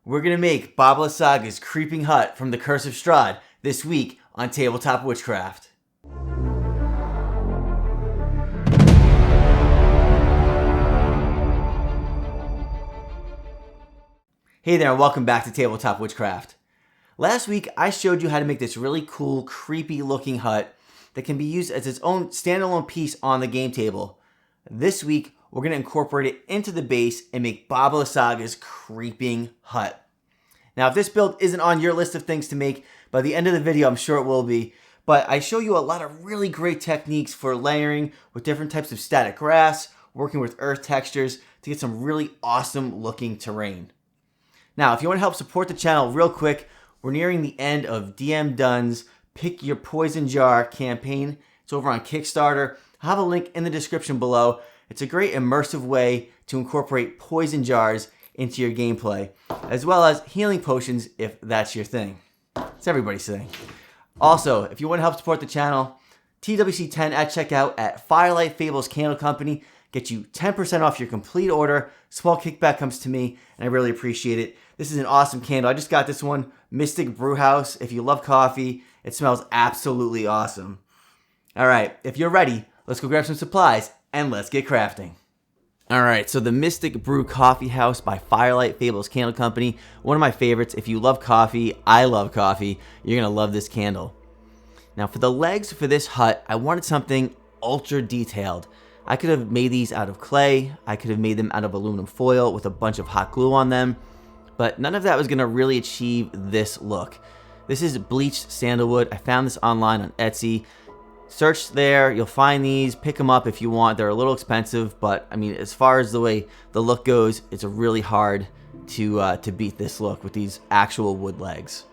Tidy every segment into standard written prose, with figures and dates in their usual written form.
we're going to make Baba Lysaga's Creeping Hut from the Curse of Strahd this week on Tabletop WitchCRAFT. Hey there and welcome back to Tabletop WitchCRAFT. Last week I showed you how to make this really cool, creepy looking hut that can be used as its own standalone piece on the game table. This week we're going to incorporate it into the base and make Baba Lysaga's Creeping Hut. Now if this build isn't on your list of things to make, by the end of the video I'm sure it will be, but I show you a lot of really great techniques for layering with different types of static grass, working with earth textures to get some really awesome looking terrain. Now if you want to help support the channel real quick, we're nearing the end of DM Dunn's Pick Your Poison Jar campaign. It's over on Kickstarter. I'll have a link in the description below. It's a great immersive way to incorporate poison jars into your gameplay, as well as healing potions if that's your thing. It's everybody's thing. Also, if you want to help support the channel, TWC10 at checkout at Firelight Fables Candle Company gets you 10% off your complete order. Small kickback comes to me, and I really appreciate it. This is an awesome candle. I just got this one, Mystic Brewhouse. If you love coffee, it smells absolutely awesome. All right, if you're ready, let's go grab some supplies and let's get crafting. All right, so the Mystic Brew Coffee House by Firelight Fables Candle Company, one of my favorites. If you love coffee, I love coffee, you're gonna love this candle. Now for the legs for this hut, I wanted something ultra detailed. I could have made these out of clay, I could have made them out of aluminum foil with a bunch of hot glue on them, but none of that was gonna really achieve this look. This is bleached sandalwood. I found this online on Etsy. Search there, you'll find these, pick them up if you want. They're a little expensive, but I mean, as far as the way the look goes, it's really hard to beat this look with these actual wood legs.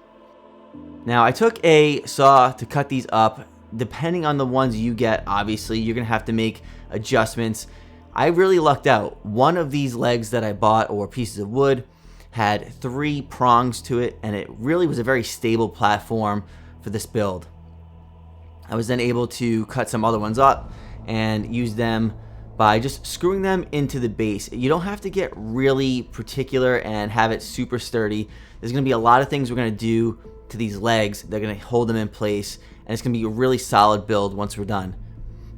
Now, I took a saw to cut these up. Depending on the ones you get, obviously, you're gonna have to make adjustments. I really lucked out. One of these legs that I bought, or pieces of wood, had 3 prongs to it, and it really was a very stable platform for this build. I was then able to cut some other ones up and use them by just screwing them into the base. You don't have to get really particular and have it super sturdy. There's going to be a lot of things we're going to do to these legs. They're going to hold them in place, and it's going to be a really solid build once we're done.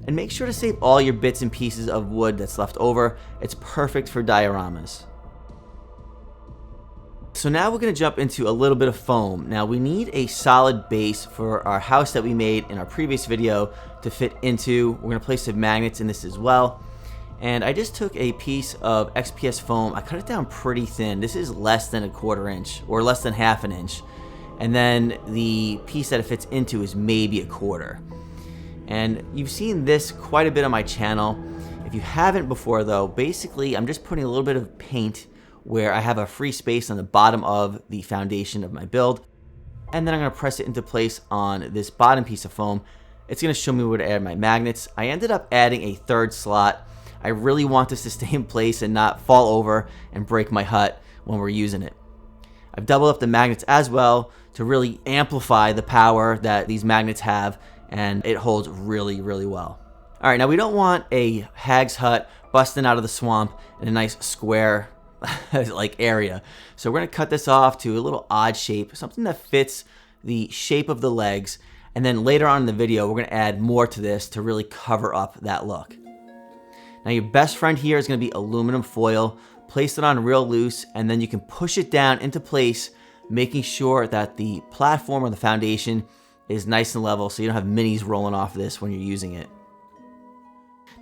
And make sure to save all your bits and pieces of wood that's left over. It's perfect for dioramas. So now we're going to jump into a little bit of foam. Now we need a solid base for our house that we made in our previous video to fit into. We're going to place some magnets in this as well. And I just took a piece of XPS foam. I cut it down pretty thin. This is less than 1/4 inch or less than 1/2 inch. And then the piece that it fits into is maybe 1/4. And you've seen this quite a bit on my channel. If you haven't before though, basically I'm just putting a little bit of paint where I have a free space on the bottom of the foundation of my build, and then I'm going to press it into place on this bottom piece of foam. It's going to show me where to add my magnets. I ended up adding a 3rd slot. I really want this to stay in place and not fall over and break my hut when we're using it. I've doubled up the magnets as well to really amplify the power that these magnets have, and it holds really, really well. All right, now we don't want a hag's hut busting out of the swamp in a nice square like area. So we're going to cut this off to a little odd shape, something that fits the shape of the legs, and then later on in the video we're going to add more to this to really cover up that look. Now your best friend here is going to be aluminum foil. Place it on real loose, and then you can push it down into place, making sure that the platform or the foundation is nice and level so you don't have minis rolling off this when you're using it.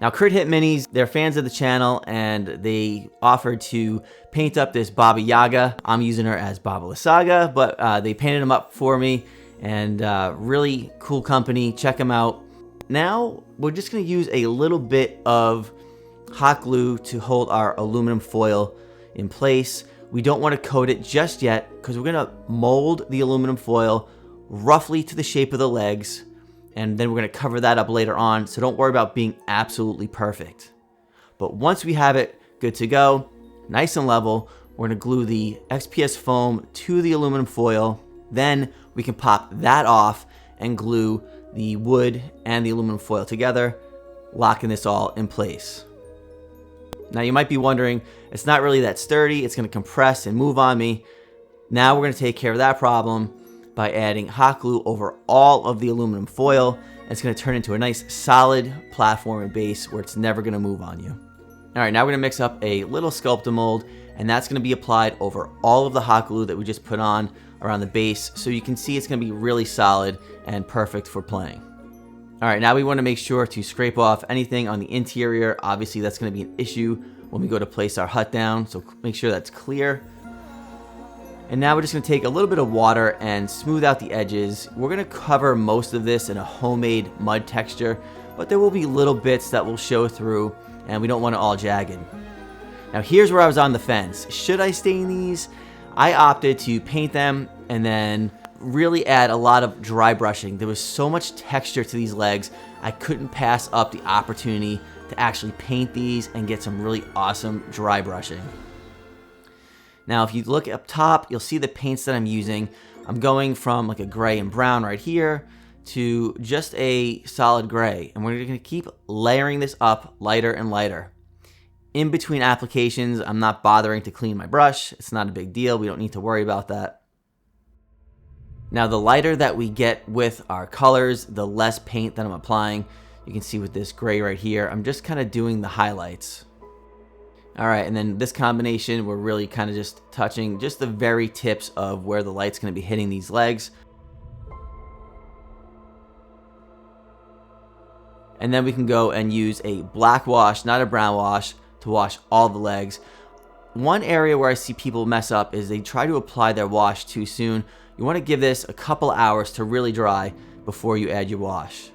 Now Crit Hit Minis, they're fans of the channel, and they offered to paint up this Baba Yaga. I'm using her as Baba Lysaga, but they painted them up for me, and really cool company. Check them out. Now we're just going to use a little bit of hot glue to hold our aluminum foil in place. We don't want to coat it just yet because we're going to mold the aluminum foil roughly to the shape of the legs, and then we're going to cover that up later on, so don't worry about being absolutely perfect. But once we have it good to go, nice and level, we're going to glue the XPS foam to the aluminum foil. Then we can pop that off and glue the wood and the aluminum foil together, locking this all in place. Now you might be wondering, it's not really that sturdy, it's going to compress and move on me. Now we're going to take care of that problem by adding hot glue over all of the aluminum foil. And it's going to turn into a nice solid platform and base where it's never going to move on you. All right, now we're going to mix up a little sculptor mold, and that's going to be applied over all of the hot glue that we just put on around the base, so you can see it's going to be really solid and perfect for playing. All right, now we want to make sure to scrape off anything on the interior. Obviously, that's going to be an issue when we go to place our hut down, so make sure that's clear. And now we're just going to take a little bit of water and smooth out the edges. We're going to cover most of this in a homemade mud texture, but there will be little bits that will show through, and we don't want it all jagged. Now here's where I was on the fence. Should I stain these? I opted to paint them and then really add a lot of dry brushing. There was so much texture to these legs, I couldn't pass up the opportunity to actually paint these and get some really awesome dry brushing. Now if you look up top, you'll see the paints that I'm using. I'm going from like a gray and brown right here to just a solid gray, and we're going to keep layering this up lighter and lighter. In between applications, I'm not bothering to clean my brush. It's not a big deal. We don't need to worry about that. Now, the lighter that we get with our colors, the less paint that I'm applying. You can see with this gray right here, I'm just kind of doing the highlights. All right, and then this combination, we're really kind of just touching just the very tips of where the light's going to be hitting these legs. And then we can go and use a black wash, not a brown wash, to wash all the legs. One area where I see people mess up is they try to apply their wash too soon. You want to give this a couple hours to really dry before you add your wash.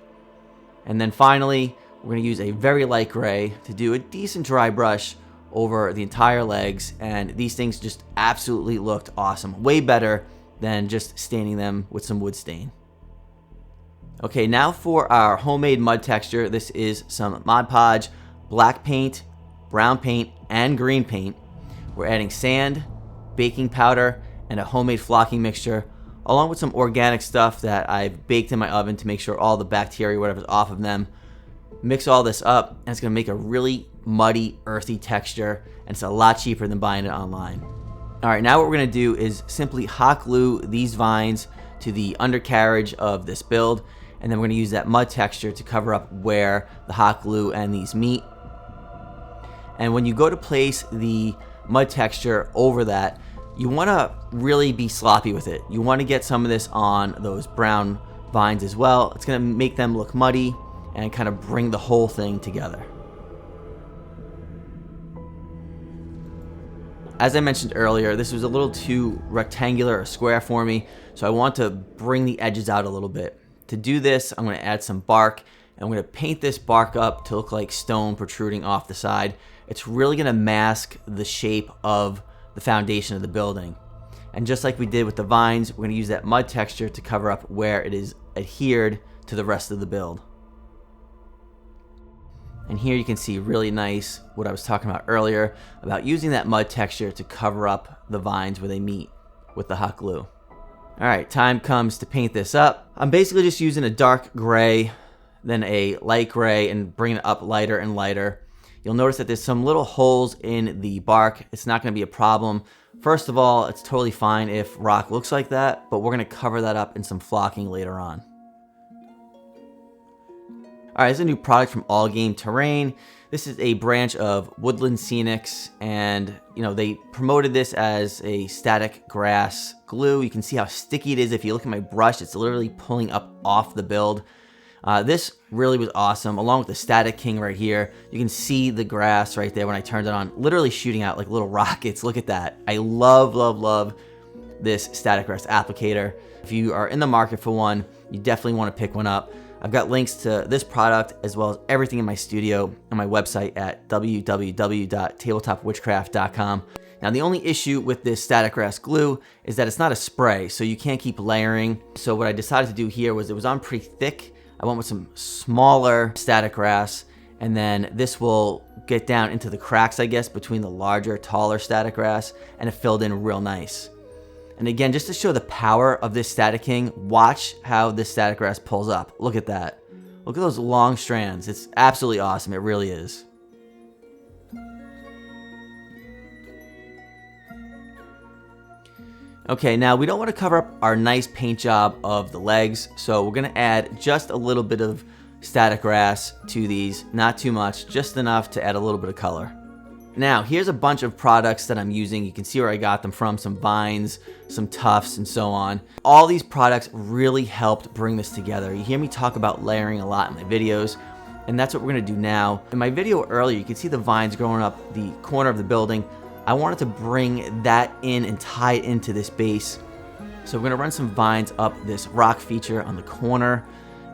And then finally, we're going to use a very light gray to do a decent dry brush over the entire legs, and these things just absolutely looked awesome. Way better than just staining them with some wood stain. Okay, now for our homemade mud texture. This is some Mod Podge black paint, brown paint, and green paint. We're adding sand, baking powder, and a homemade flocking mixture, along with some organic stuff that I've baked in my oven to make sure all the bacteria, whatever's off of them. Mix all this up, and it's going to make a really muddy, earthy texture, and it's a lot cheaper than buying it online. All right, now what we're going to do is simply hot glue these vines to the undercarriage of this build, and then we're going to use that mud texture to cover up where the hot glue and these meet. And when you go to place the mud texture over that, you want to really be sloppy with it. You want to get some of this on those brown vines as well. It's going to make them look muddy and kind of bring the whole thing together. As I mentioned earlier, this was a little too rectangular or square for me, so I want to bring the edges out a little bit. To do this, I'm going to add some bark, and I'm going to paint this bark up to look like stone protruding off the side. It's really going to mask the shape of the foundation of the building. And just like we did with the vines, we're going to use that mud texture to cover up where it is adhered to the rest of the build. And here you can see really nice what I was talking about earlier about using that mud texture to cover up the vines where they meet with the hot glue. All right, time comes to paint this up. I'm basically just using a dark gray, then a light gray, and bringing it up lighter and lighter. You'll notice that there's some little holes in the bark. It's not going to be a problem. First of all, it's totally fine if rock looks like that, but we're going to cover that up in some flocking later on. All right, this is a new product from All Game Terrain. This is a branch of Woodland Scenics, and they promoted this as a static grass glue. You can see how sticky it is. If you look at my brush, it's literally pulling up off the build. This really was awesome, along with the Static King right here. You can see the grass right there when I turned it on, literally shooting out like little rockets. Look at that. I love, love, love this static grass applicator. If you are in the market for one, you definitely want to pick one up. I've got links to this product as well as everything in my studio on my website at www.tabletopwitchcraft.com. Now, the only issue with this static grass glue is that it's not a spray, so you can't keep layering. So what I decided to do here was it was on pretty thick. I went with some smaller static grass, and then this will get down into the cracks, I guess, between the larger, taller static grass, and it filled in real nice. And again, just to show the power of this Static King, watch how this static grass pulls up. Look at that. Look at those long strands. It's absolutely awesome. It really is. Okay, now we don't want to cover up our nice paint job of the legs, so we're going to add just a little bit of static grass to these. Not too much, just enough to add a little bit of color. Now, here's a bunch of products that I'm using. You can see where I got them from, some vines, some tufts, and so on. All these products really helped bring this together. You hear me talk about layering a lot in my videos, and that's what we're gonna do now. In my video earlier, you can see the vines growing up the corner of the building. I wanted to bring that in and tie it into this base. So we're gonna run some vines up this rock feature on the corner,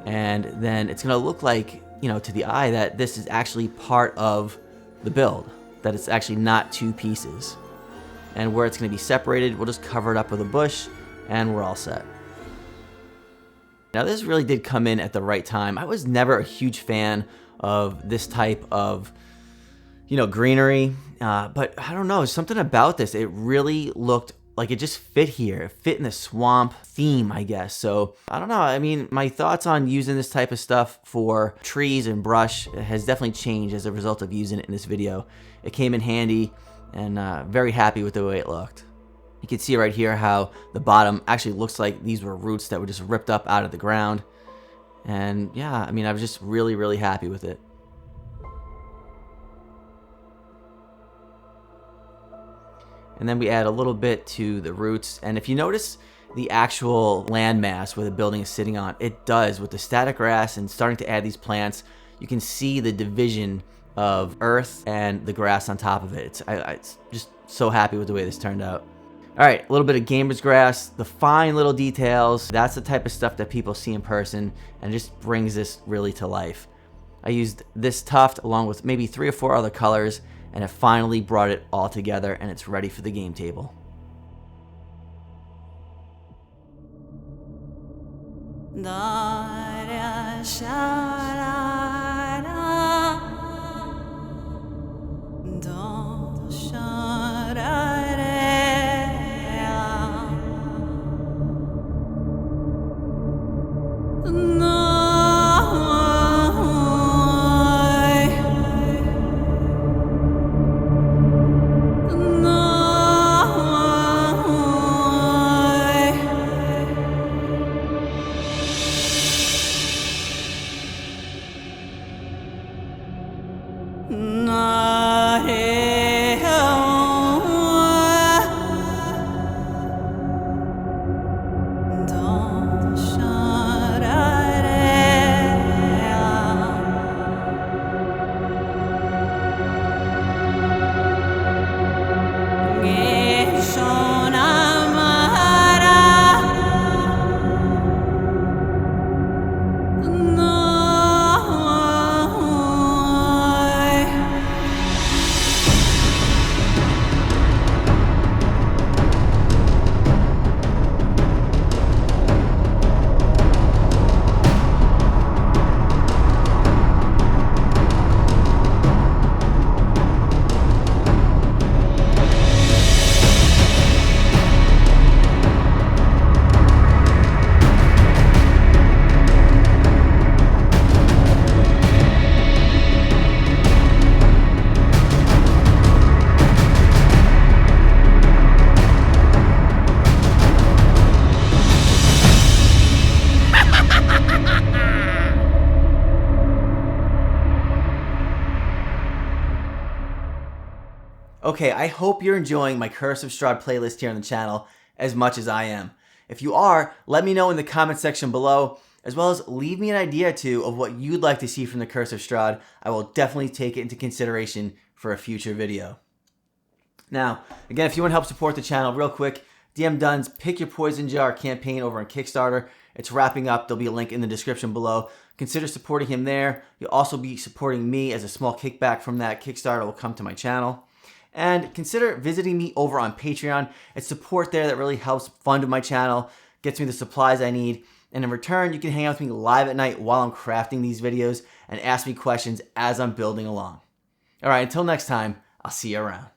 and then it's gonna look like, you know, to the eye that this is actually part of the build, that it's actually not two pieces. And where it's gonna be separated, we'll just cover it up with a bush and we're all set. Now this really did come in at the right time. I was never a huge fan of this type of, you know, greenery, but I don't know, something about this, it really looked like it just fit here. It fit in the swamp theme, I guess. So I don't know. I mean, my thoughts on using this type of stuff for trees and brush has definitely changed as a result of using it in this video. It came in handy, and very happy with the way it looked. You can see right here how the bottom actually looks like these were roots that were just ripped up out of the ground. And yeah, I mean, I was just really, really happy with it. And then we add a little bit to the roots. And if you notice the actual landmass where the building is sitting on, it does. With the static grass and starting to add these plants, you can see the division of earth and the grass on top of it. It's just so happy with the way this turned out. All right, a little bit of gamer's grass, the fine little details. That's the type of stuff that people see in person and just brings this really to life. I used this tuft along with maybe 3 or 4 other colors, and it finally brought it all together, and it's ready for the game table. Okay, I hope you're enjoying my Curse of Strahd playlist here on the channel as much as I am. If you are, let me know in the comment section below, as well as leave me an idea too of what you'd like to see from the Curse of Strahd. I will definitely take it into consideration for a future video. Now, again, if you want to help support the channel real quick, DM Dunn's Pick Your Poison Jar campaign over on Kickstarter. It's wrapping up. There'll be a link in the description below. Consider supporting him there. You'll also be supporting me, as a small kickback from that Kickstarter will come to my channel. And consider visiting me over on Patreon. It's support there that really helps fund my channel, gets me the supplies I need, and in return, you can hang out with me live at night while I'm crafting these videos and ask me questions as I'm building along. All right, until next time, I'll see you around.